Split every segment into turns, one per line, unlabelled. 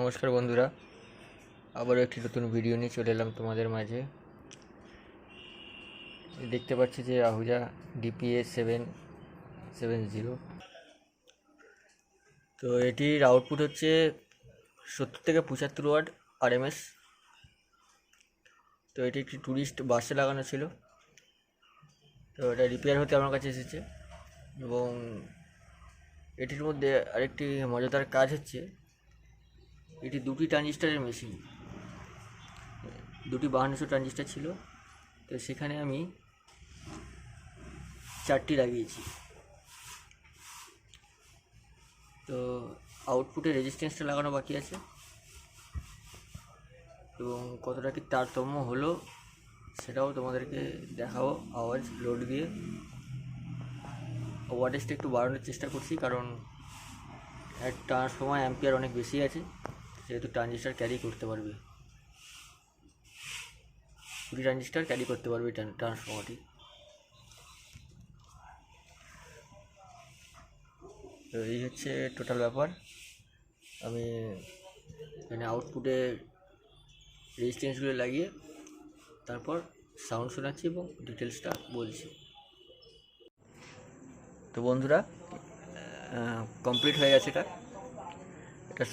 নমস্কার বন্ধুরা, আবারও একটি নতুন ভিডিও নিয়ে চলে এলাম তোমাদের মাঝে। দেখতে পাচ্ছি যে আহুজা DPA 770। তো এটির আউটপুট হচ্ছে 70 থেকে 75 ওয়াট RMS। তো এটি একটি ট্যুরিস্ট বাসে লাগানো ছিল, তো এটা রিপেয়ার হতে আমার কাছে এসেছে। এবং এটির মধ্যে আরেকটি মজাদার কাজ হচ্ছে, এটি দুটি ট্রানজিস্টারের মেশিন, দুটি 5200 ট্রানজিস্টার ছিল, তো সেখানে আমি 4টি লাগিয়েছি। তো আউটপুটে রেজিস্ট্যান্সটা লাগানো বাকি আছে, এবং কতটা কি তারতম্য হলো সেটাও তোমাদেরকে দেখাবো আওয়াজ লোড দিয়ে। ওয়াটেজটা একটু বাড়ানোর চেষ্টা করছি, কারণ ট্রান্সফর্মার অ্যাম্পিয়ার অনেক বেশি আছে, যেহেতু ট্রানজিস্টার ক্যারি করতে পারবে, 20 ট্রানজিস্টার ক্যারি করতে পারবে ট্রান্সফর্মারটি। তো এই হচ্ছে টোটাল ব্যাপার। আমি এখানে আউটপুটে রেজিস্ট্যান্সগুলো লাগিয়ে তারপর সাউন্ড শোনাচ্ছি এবং ডিটেলসটা বলছি। তো বন্ধুরা, কমপ্লিট হয়ে গেছে এটা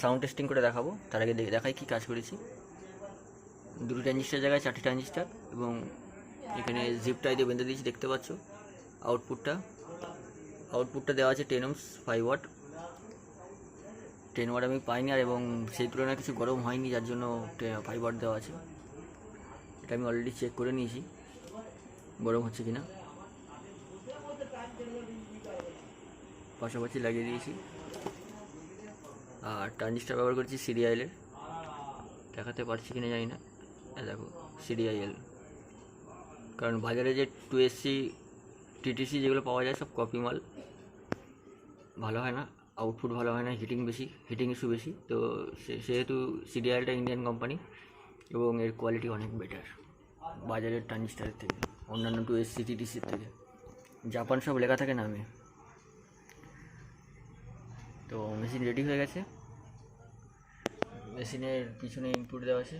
সাউন্ড টেস্টিং করে দেখাবো। তার আগে দেখাই কী কাজ করেছি। দুটো ট্রানজিস্টার জায়গায় 4টি ট্রানজিস্টার, এবং এখানে জিপ টাই দিয়ে বেঁধে দিয়েছি, দেখতে পাচ্ছ। আউটপুটটা দেওয়া আছে 10 ohms 5 ওয়াট। 10 ওয়াট আমি পাইনি, আর এবং সেই তুলনায় কিছু গরম হয়নি, যার জন্য 5 ওয়াট দেওয়া আছে। এটা আমি অলরেডি চেক করে নিয়েছি গরম হচ্ছে কিনা, পাশাপাশি লাগিয়ে দিয়েছি। আর ট্রানজিস্টার ব্যবহার করছি সিরিয়ালের, দেখাতে পারছি কিনা জানি না, দেখো সিরিয়াল। কারণ বাজারে যে 2SC TTC যেগুলো পাওয়া যায় সব কপি মাল, ভালো হয় না, আউটপুট ভালো হয় না, হিটিং ইস্যু বেশি। তো সেহেতু সিরিয়ালটা ইন্ডিয়ান কোম্পানি, এবং এর কোয়ালিটি অনেক বেটার বাজারের ট্রানজিস্টারের থেকে, অন্যান্য 2SC TTCর থেকে। জাপান সব লেখা থাকে নামে। তো মেশিন রেডি হয়ে গেছে। মেশিনের পিছনে ইনপুট দেওয়া আছে,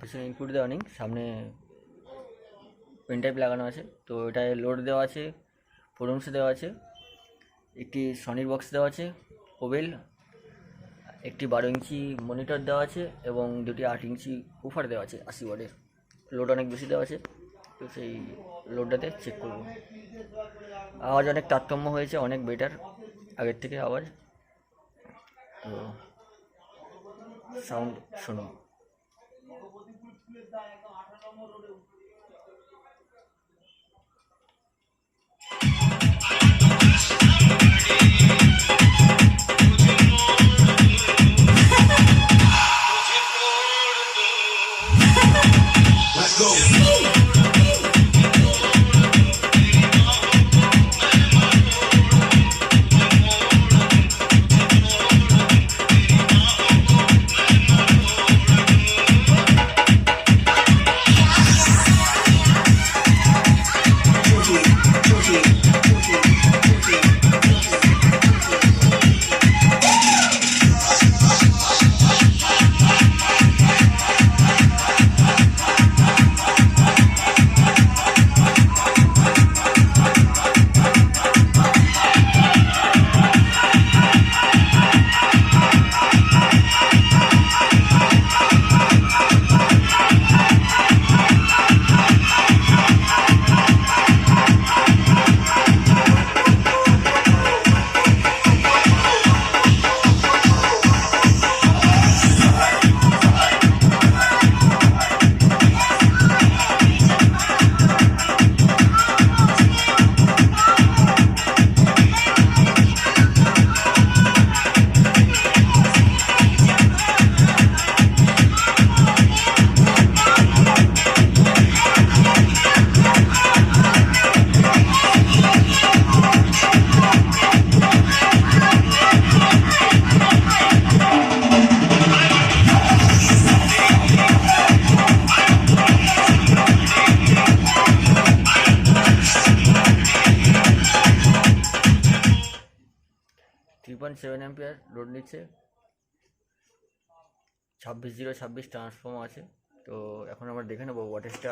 পিছনে ইনপুট দেওয়া নেই, সামনে পেন টাইপ লাগানো আছে। তো এটায় লোড দেওয়া আছে, 4 ohms দেওয়া আছে, একটি সনির বক্স দেওয়া আছে ওবেল, একটি 12 ইঞ্চি মনিটর দেওয়া আছে, এবং দুটি 8 ইঞ্চি উফার দেওয়া আছে 80 ওয়াটের। লোড অনেক বেশি দেওয়া আছে, তো সেই লোডটাতে চেক করব। আওয়াজ অনেক তারতম্য হয়েছে, অনেক বেটার আগের থেকে আওয়াজ। তো সাউন্ড শুনুন। $3.7 অ্যাম্পিয়ার লোড নিচ্ছে, 26,026 ট্রান্সফর্ম আছে। তো এখন আমরা দেখে নেবো ওয়াটেজটা,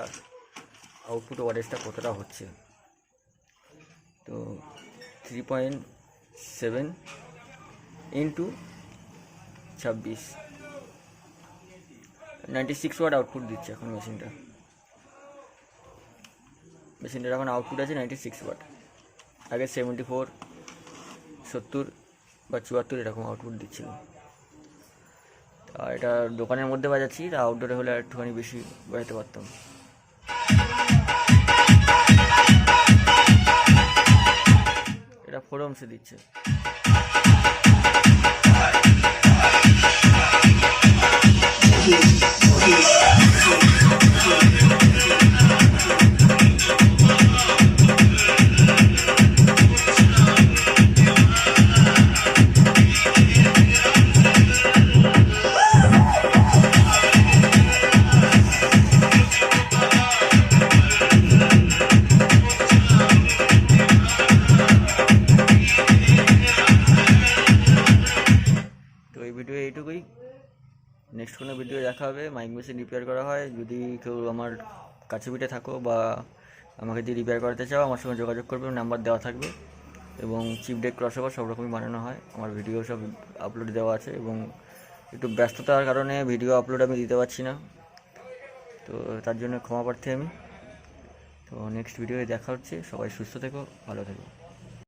আউটপুট ওয়াটেজটা কতটা হচ্ছে। তো 3.7 ইন্টু 26, 96 ওয়াট আউটপুট দিচ্ছে এখন মেশিনটার এখন আউটপুট আছে 96 ওয়াট। আগে 74, 70 বা 74 এরকম আউটপুট দিচ্ছিল। আর এটা দোকানের মধ্যে বাজাচ্ছি, এটা আউটডোরে হলে একটুখানি বেশি বাজাতে পারতাম। এটা 4 ohms দিচ্ছে। তো এই ভিডিও এইটুকুই। নেক্সট কোনো ভিডিও দেখা হবে। মাইক মেশিন রিপেয়ার করা হয়, যদি কেউ আমার কাছে পিঠে থাকো বা আমাকে যদি রিপেয়ার করাতে চাও আমার সঙ্গে যোগাযোগ করবে, নাম্বার দেওয়া থাকবে। এবং চিপ ডেক ক্রসওভার সব রকমই বানানো হয়, আমার ভিডিও সব আপলোড দেওয়া আছে। এবং একটু ব্যস্ততার কারণে ভিডিও আপলোড আমি দিতে পারছি না, তো তার জন্য ক্ষমা প্রার্থী আমি। তো নেক্সট ভিডিওতে দেখা হচ্ছে। সবাই সুস্থ থেকো, ভালো থেকো।